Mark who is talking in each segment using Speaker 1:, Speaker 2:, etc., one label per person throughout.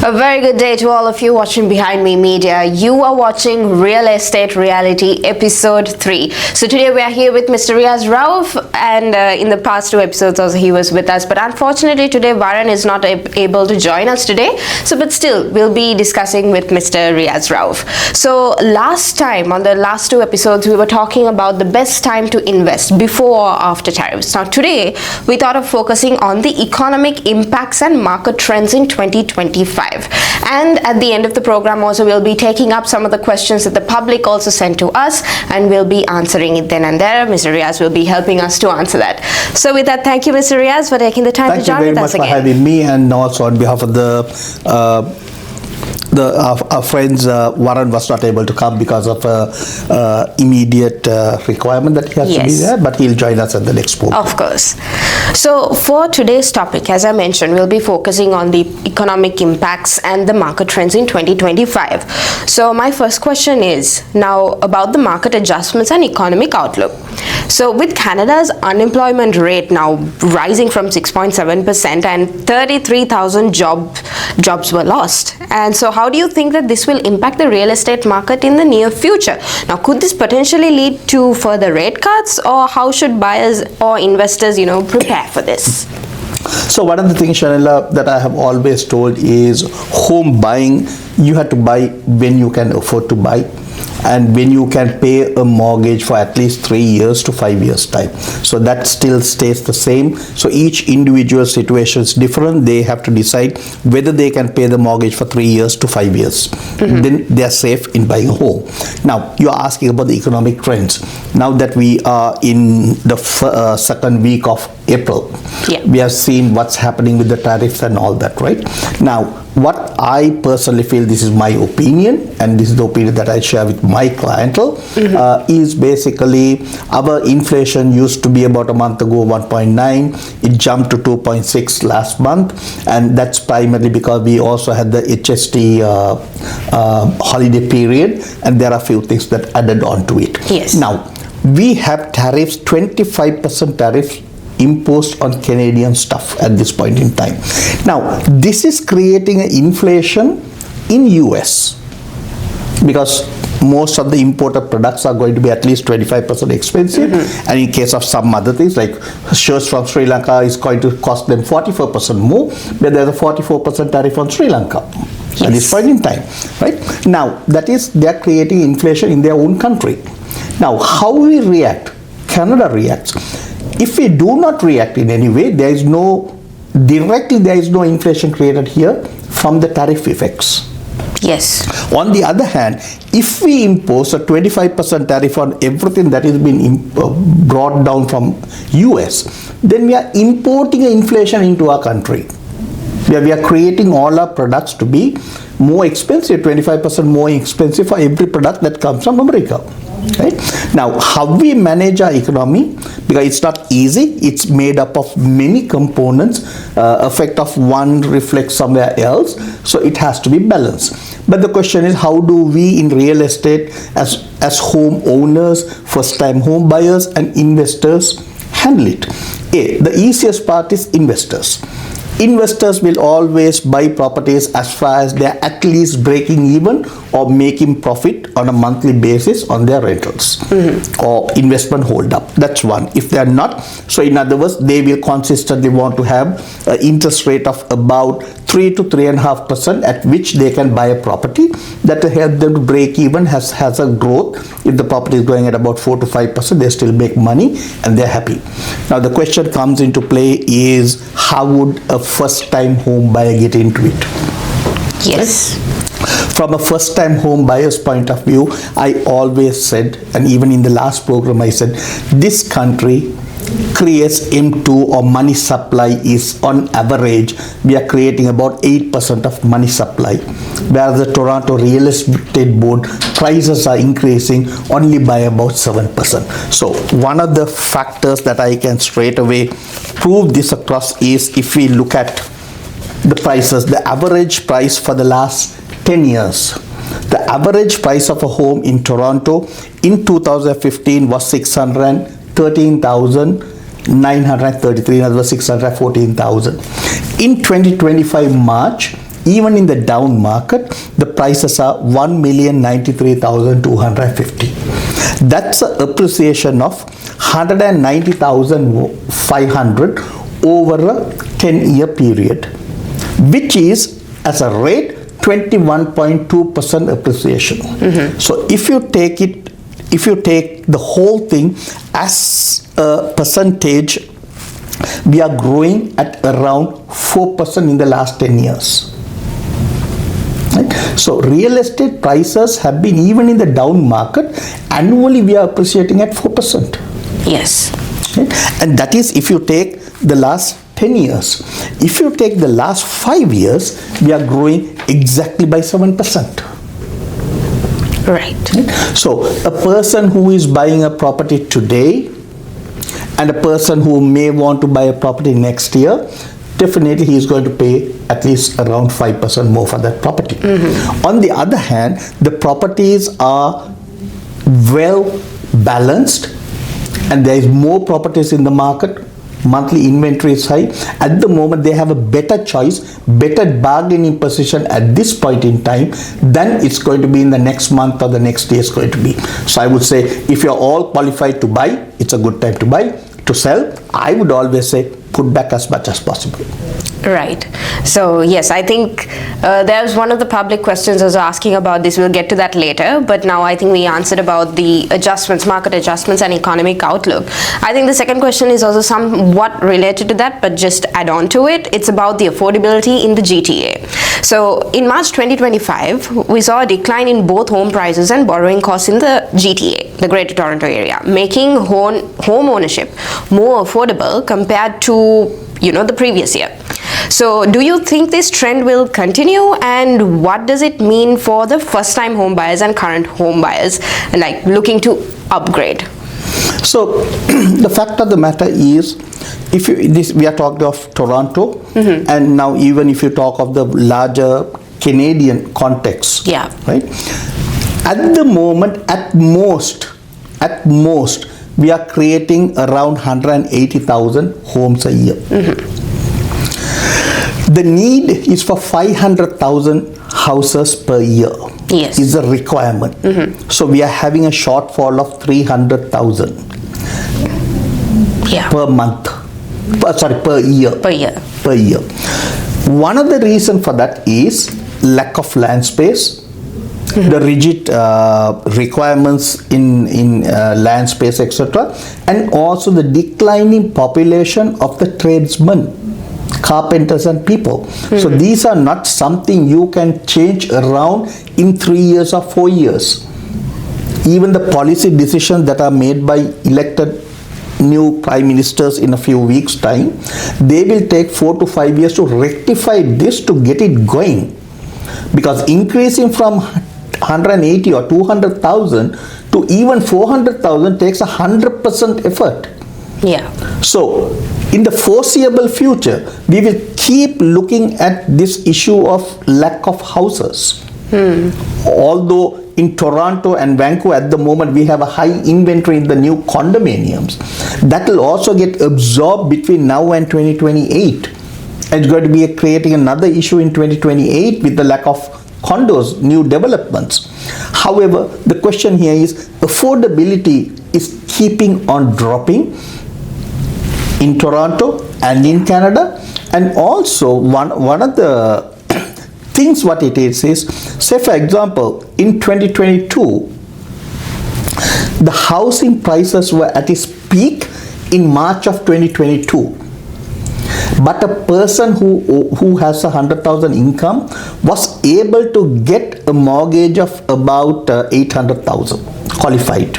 Speaker 1: A very good day to all of you watching Behind Me Media. You are watching Real Estate Reality Episode 3. So today we are here with Mr. Riaz Rauf, and in the past two episodes also he was with us. But unfortunately today Varun is not able to join us today. But still we'll be discussing with Mr. Riaz Rauf. So last time, on the last two episodes, we were talking about the best time to invest, before or after tariffs. Now today we thought of focusing on the economic impacts and market trends in 2025. And at the end of the program also we'll be taking up some of the questions that the public also sent to us, and we'll be answering it then and there. Mr. Riaz will be helping us to answer that. So with that, thank you, Mr. Riaz, for taking the time to join with us again.
Speaker 2: Thank you very much for having me, and also on behalf of our friends, Varun was not able to come because of immediate requirement that he has to be there, but he'll join us at the next program.
Speaker 1: Of course. So for today's topic, as I mentioned, we'll be focusing on the economic impacts and the market trends in 2025. So my first question is now about the market adjustments and economic outlook. So with Canada's unemployment rate now rising from 6.7% and 33,000 jobs were lost. And so how do you think that this will impact the real estate market in the near future? Now, could this potentially lead to further rate cuts, or how should buyers or investors, prepare for this?
Speaker 2: So one of the things, Shanila, that I have always told is home buying, you have to buy when you can afford to buy, and when you can pay a mortgage for at least 3 years to 5 years time. So that still stays the same. So each individual situation is different. They have to decide whether they can pay the mortgage for 3 years to 5 years. Then they are safe in buying a home. Now you're asking about the economic trends. Now that we are in the second week of April, we have seen what's happening with the tariffs and all that, right? Now, what I personally feel, this is my opinion, and this is the opinion that I share with my clientele, is basically our inflation used to be about a month ago 1.9. It jumped to 2.6 last month, and that's primarily because we also had the HST holiday period, and there are a few things that added on to it.
Speaker 1: Yes.
Speaker 2: Now, we have tariffs, 25% tariffs imposed on Canadian stuff at this point in time. Now, this is creating an inflation in US because most of the imported products are going to be at least 25% expensive, and in case of some other things like shirts from Sri Lanka is going to cost them 44% more, but there's a 44% tariff on Sri Lanka at this point in time, right? Now, that is, they're creating inflation in their own country. Now, how we react, Canada reacts. If we do not react in any way, there is no inflation created here from the tariff effects.
Speaker 1: Yes.
Speaker 2: On the other hand, if we impose a 25% tariff on everything that is being brought down from US, then we are importing inflation into our country. We are creating all our products to be more expensive, 25% more expensive for every product that comes from America. Right? Now, how we manage our economy, because it's not easy, it's made up of many components, effect of one reflects somewhere else, so it has to be balanced. But the question is, how do we in real estate as home owners, first time home buyers and investors handle it? The easiest part is investors. Investors will always buy properties as far as they are at least breaking even or making profit on a monthly basis on their rentals or investment hold up. That's one. If they are not, so in other words, they will consistently want to have an interest rate of about 3 to 3.5% at which they can buy a property that will help them to break even, has a growth. If the property is going at about 4 to 5%, they still make money and they're happy. Now the question comes into play is, how would a first time home buyer get into it?
Speaker 1: Yes.
Speaker 2: Right? From a first time home buyer's point of view, I always said, and even in the last program I said, this country creates M2 or money supply is on average, we are creating about 8% of money supply, whereas the Toronto Real Estate Board prices are increasing only by about 7%. So one of the factors that I can straight away prove this across is if we look at the prices, the average price for the last 10 years. The average price of a home in Toronto in 2015 was 613,933, another 614,000. In 2025 March, even in the down market, the prices are 1,093,250. That's an appreciation of 190,500 over a 10-year period, which is as a rate 21.2% appreciation. So if you take the whole thing as a percentage, we are growing at around 4% in the last 10 years. Right? So real estate prices have been, even in the down market, annually we are appreciating at 4%.
Speaker 1: Yes.
Speaker 2: Right? And that is if you take the last 10 years. If you take the last 5 years, we are growing exactly by 7%.
Speaker 1: Right.
Speaker 2: So a person who is buying a property today and a person who may want to buy a property next year, definitely he is going to pay at least around 5% more for that property. On the other hand, the properties are well balanced and there is more properties in the market. Monthly inventory is high. At the moment, they have a better choice, better bargaining position at this point in time than it's going to be in the next month or the next day is going to be. So I would say, if you're all qualified to buy, it's a good time to buy. To sell, I would always say, put back as much as possible.
Speaker 1: Right. So yes, I think there's one of the public questions I was asking about this. We'll get to that later. But now I think we answered about the adjustments, market adjustments and economic outlook. I think the second question is also somewhat related to that, but just add on to it. It's about the affordability in the GTA. So in March 2025, we saw a decline in both home prices and borrowing costs in the GTA, the Greater Toronto Area, making home ownership more affordable compared to the previous year. So do you think this trend will continue, and what does it mean for the first time home buyers and current home buyers like looking to upgrade?
Speaker 2: So the fact of the matter is, if we are talking of Toronto, and now even if you talk of the larger Canadian context, right? At the moment, at most, we are creating around 180,000 homes a year. The need is for 500,000 houses per year.
Speaker 1: Yes.
Speaker 2: Is a requirement. So we are having a shortfall of 300,000 per month. Per year. Per year. One of the reasons for that is lack of land space. The rigid requirements in land space, etc., and also the declining population of the tradesmen, carpenters and people. So these are not something you can change around in 3 years or 4 years. Even the policy decisions that are made by elected new prime ministers in a few weeks' time, they will take 4 to 5 years to rectify this, to get it going. Because increasing from 180 or 200,000 to even 400,000 takes 100% effort. So in the foreseeable future, we will keep looking at this issue of lack of houses. Although in Toronto and Vancouver at the moment we have a high inventory in the new condominiums, that will also get absorbed between now and 2028. It's going to be creating another issue in 2028 with the lack of condos, new developments. However, the question here is affordability is keeping on dropping in Toronto and in Canada. And also one of the things what it is, say for example, in 2022, the housing prices were at its peak in March of 2022. But a person who has 100,000 income was able to get a mortgage of about 800,000 qualified.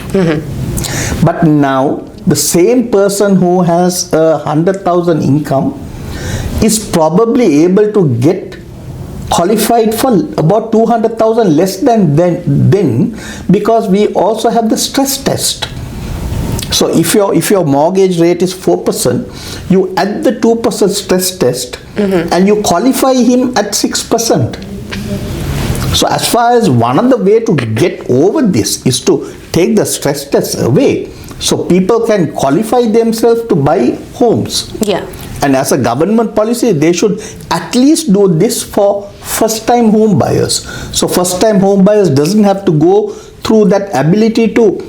Speaker 2: But now the same person who has 100,000 income is probably able to get qualified for about 200,000 less than then, because we also have the stress test. So if your mortgage rate is 4%, you add the 2% stress test and you qualify him at 6%. So as far as one of the way to get over this is to take the stress test away, so people can qualify themselves to buy homes. And as a government policy, they should at least do this for first-time home buyers. So first-time home buyers doesn't have to go through that ability to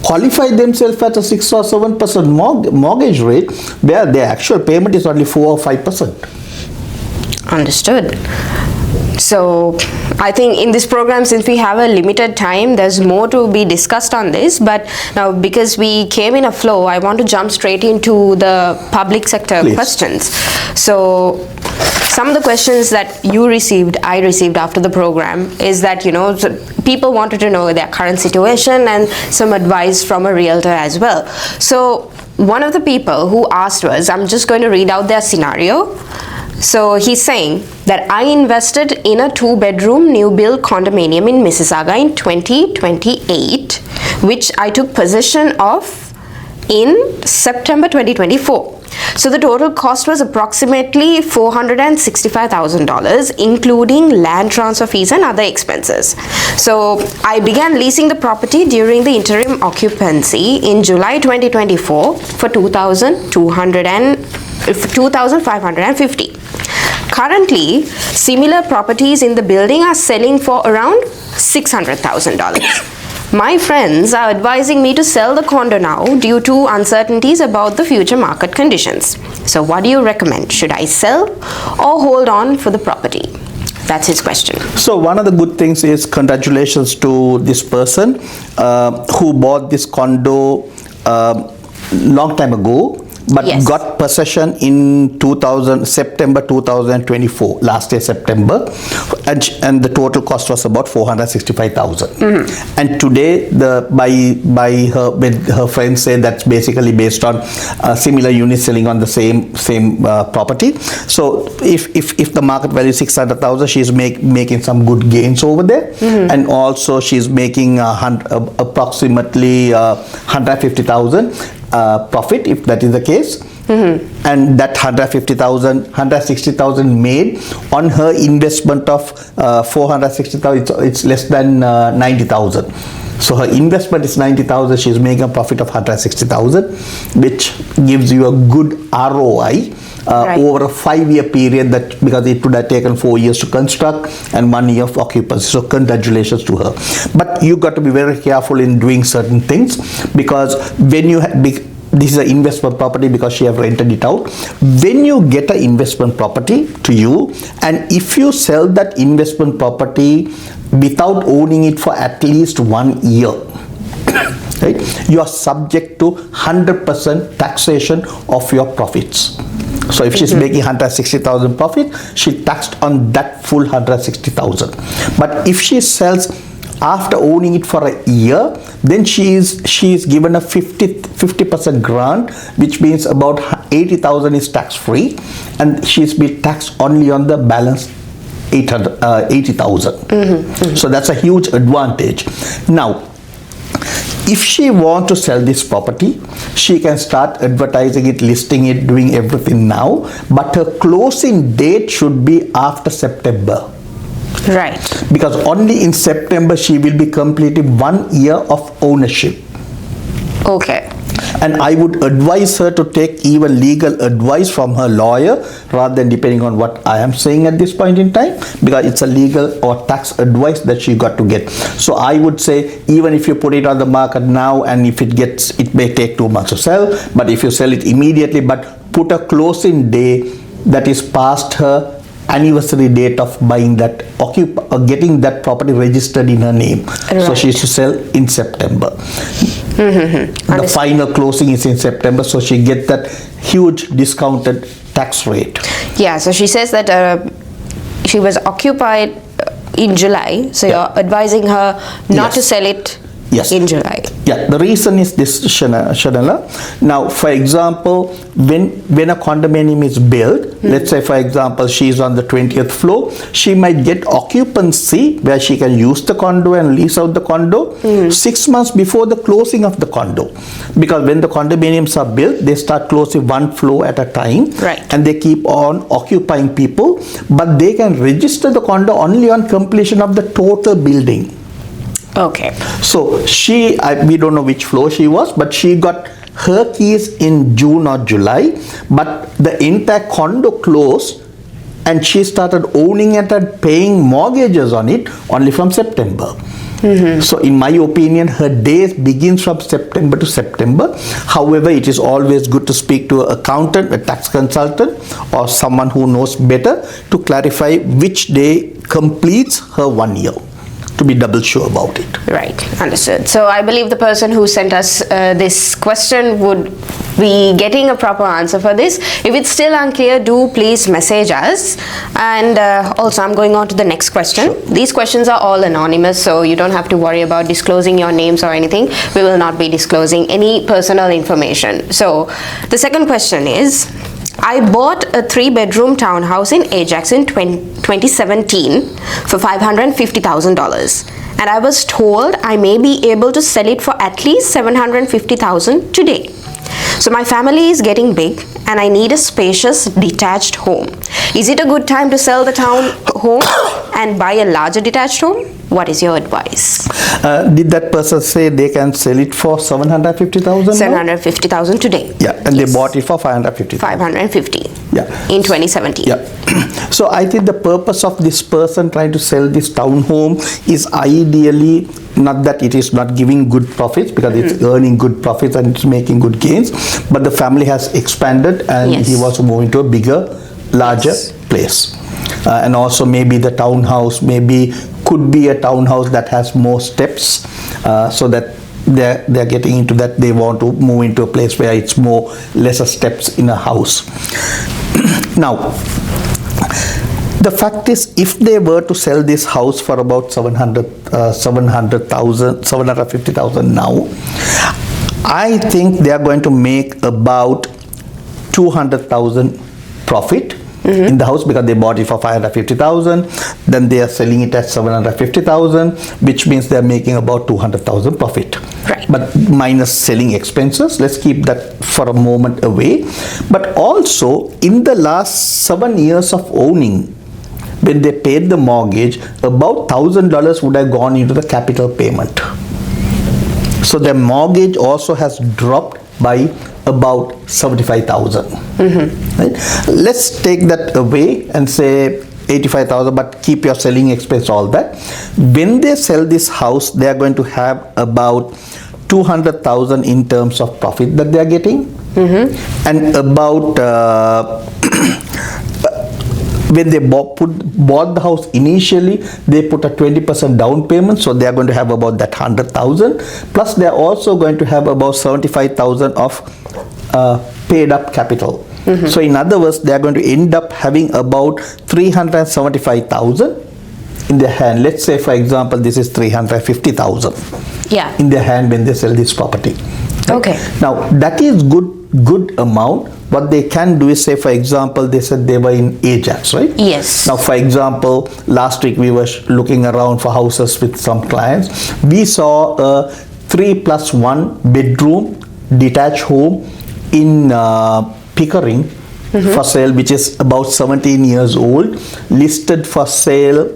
Speaker 2: qualify themselves at a 6 or 7% mortgage rate, where their actual payment is only 4 or 5%.
Speaker 1: Understood. So I think in this program, since we have a limited time, there's more to be discussed on this. But now, because we came in a flow, I want to jump straight into the public sector
Speaker 2: Please.
Speaker 1: questions. So some of the questions that you received, I received after the program is that, people wanted to know their current situation and some advice from a realtor as well. So one of the people who asked was, I'm just going to read out their scenario. So he's saying that I invested in a 2-bedroom new build condominium in Mississauga in 2028, which I took possession of in September 2024. So the total cost was approximately $465,000, including land transfer fees and other expenses. So I began leasing the property during the interim occupancy in July 2024 for $2,550. Currently, similar properties in the building are selling for around $600,000. My friends are advising me to sell the condo now due to uncertainties about the future market conditions. So what do you recommend? Should I sell or hold on for the property? That's his question.
Speaker 2: So one of the good things is congratulations to this person who bought this condo long time ago, but
Speaker 1: Yes.
Speaker 2: got possession in September 2024, last year September, and the total cost was about 465,000. And today, when her friends say that's basically based on similar units selling on the same property. So if the market value is 600,000, she's making some good gains over there, and also she's making approximately 150,000. Profit, if that is the case, and that 160,000 made on her investment of 460,000, it's less than 90,000. So her investment is 90,000, she's making a profit of 160,000, which gives you a good ROI
Speaker 1: Right.
Speaker 2: over a 5-year period, that because it would have taken 4 years to construct and 1 year of occupancy. So congratulations to her. But you got to be very careful in doing certain things, because when you this is an investment property because she have rented it out. When you get an investment property to you, and if you sell that investment property without owning it for at least 1 year, right, you are subject to 100% taxation of your profits. So if she's making 160,000 profit, she taxed on that full 160,000. But if she sells after owning it for a year, then she is given a 50% grant, which means about 80,000 is tax free, and she's been taxed only on the balance 80,000. So that's a huge advantage. Now, if she wants to sell this property, she can start advertising it, listing it, doing everything now, but her closing date should be after September.
Speaker 1: Right.
Speaker 2: Because only in September she will be completing 1 year of ownership.
Speaker 1: Okay.
Speaker 2: And I would advise her to take even legal advice from her lawyer rather than depending on what I am saying at this point in time, because it's a legal or tax advice that she got to get. So I would say, even if you put it on the market now, and if it may take 2 months to sell, but if you sell it immediately, but put a closing day that is past her anniversary date of buying that, getting that property registered in her name.
Speaker 1: Right.
Speaker 2: So she is to sell in September. The final closing is in September, so she get that huge discounted tax rate.
Speaker 1: Yeah, so she says that she was occupied in July, so you're advising her not to sell it in July.
Speaker 2: Yeah, the reason is this, Shanala. Now, for example, when a condominium is built, let's say, for example, she is on the 20th floor, she might get occupancy where she can use the condo and lease out the condo 6 months before the closing of the condo. Because when the condominiums are built, they start closing 1 floor at a time,
Speaker 1: right,
Speaker 2: and they keep on occupying people, but they can register the condo only on completion of the total building.
Speaker 1: Okay.
Speaker 2: So we don't know which floor she was, but she got her keys in June or July, but the entire condo closed and she started owning it and paying mortgages on it only from September. So in my opinion, her days begins from September to September. However, it is always good to speak to an accountant, a tax consultant, or someone who knows better to clarify which day completes her 1 year, to be double sure about it.
Speaker 1: Right, understood. So I believe the person who sent us this question would be getting a proper answer for this. If it's still unclear, do please message us. And also, I'm going on to the next question. These questions are all anonymous, so you don't have to worry about disclosing your names or anything. We will not be disclosing any personal information. So the second question is, I bought a 3-bedroom townhouse in Ajax in 2017 for $550,000, and I was told I may be able to sell it for at least $750,000 today. So my family is getting big and I need a spacious detached home. Is it a good time to sell the town home and buy a larger detached home? What is your advice?
Speaker 2: Did that person say they can sell it for 750,000?
Speaker 1: 750,000 today.
Speaker 2: Yeah, and
Speaker 1: Yes.
Speaker 2: they bought it for 550,000.
Speaker 1: 550.
Speaker 2: Yeah.
Speaker 1: In 2017.
Speaker 2: Yeah. So I think the purpose of this person trying to sell this townhome is ideally not that it is not giving good profits, because it's earning good profits and it's making good gains, but the family has expanded and
Speaker 1: Yes.
Speaker 2: he was moving to a bigger, larger place. And also maybe the townhouse could be a townhouse that has more steps, so that they're getting into that, they want to move into a place where it's more lesser steps in a house. Now, the fact is, if they were to sell this house for about 750,000 now, I think they are going to make about 200,000 profit in the house, because they bought it for 550,000, then they are selling it at 750,000, which means they are making about 200,000 profit.
Speaker 1: Right.
Speaker 2: But minus selling expenses, let's keep that for a moment away. But also, in the last 7 years of owning, when they paid the mortgage, about $1,000 would have gone into the capital payment. So their mortgage also has dropped by about 75,000. Right? Let's take that away and say 85,000, but keep your selling expense, all that. When they sell this house, they are going to have about 200,000 in terms of profit that they are getting, and about when they bought the house initially, they put a 20% down payment, so they are going to have about that 100,000, plus they are also going to have about 75,000 of paid up capital. So in other words, they are going to end up having about 375,000 in their hand. Let's say, for example, this is 350,000 in their hand when they sell this property.
Speaker 1: Okay.
Speaker 2: Now that is good amount. What they can do is, say for example, they said they were in Ajax, right?
Speaker 1: Yes.
Speaker 2: Now, for example, last week we were looking around for houses with some clients. We saw a 3+1 bedroom detached home in Pickering for sale, which is about 17 years old, listed for sale.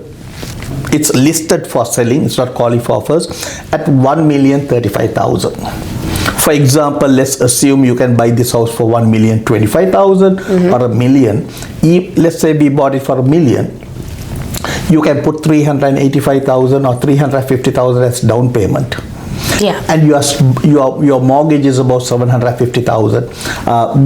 Speaker 2: It's listed for selling, it's not calling for offers, at 1,035,000. For example, let's assume you can buy this house for 1,025,000 or $1 million. Let's say we bought it for $1 million. You can put 385,000 or 350,000 as down payment.
Speaker 1: Yeah.
Speaker 2: And your mortgage is about 750,000,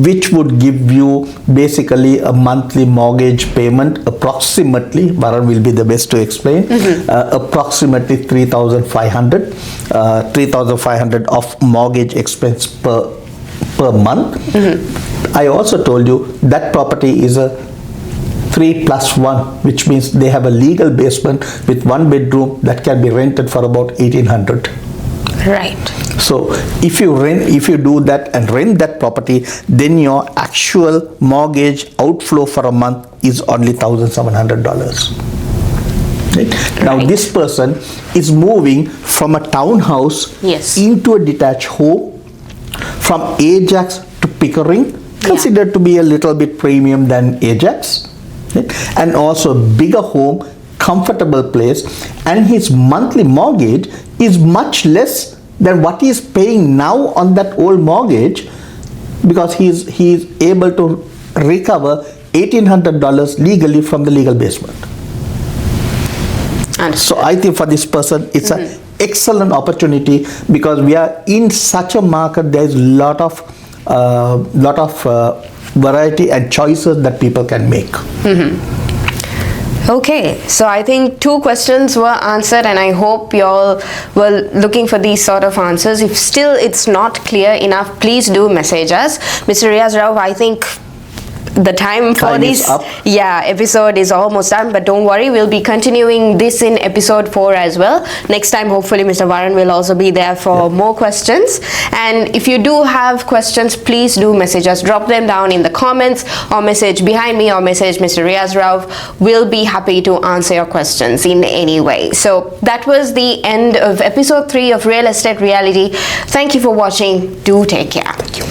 Speaker 2: which would give you basically a monthly mortgage payment approximately, Varun will be the best to explain, approximately 3,500 of mortgage expense per month. I also told you that property is a 3+1, which means they have a legal basement with 1 bedroom that can be rented for about 1,800.
Speaker 1: Right.
Speaker 2: So if you do that and rent that property, then your actual mortgage outflow for a month is only $1,700. Right? Now this person is moving from a townhouse into a detached home, from Ajax to Pickering, considered to be a little bit premium than Ajax, right? And also a bigger home, comfortable place, and his monthly mortgage is much less than what he is paying now on that old mortgage, because he's able to recover $1,800 legally from the legal basement. So I think for this person it's an excellent opportunity, because we are in such a market. There is lot of variety and choices that people can make.
Speaker 1: Okay, so I think 2 questions were answered, and I hope you all were looking for these sort of answers. If still it's not clear enough, please do message us. Mr. Riaz Rauf, I think the time for this episode is almost done, but don't worry, we'll be continuing this in episode 4 as well. Next time hopefully Mr. Varun will also be there for more questions. And if you do have questions, please do message us, drop them down in the comments, or message behind me, or message Mr. Riaz Rauf. We'll be happy to answer your questions in any way. So that was the end of episode 3 of Real Estate Reality. Thank you for watching. Do take care.
Speaker 2: Thank you.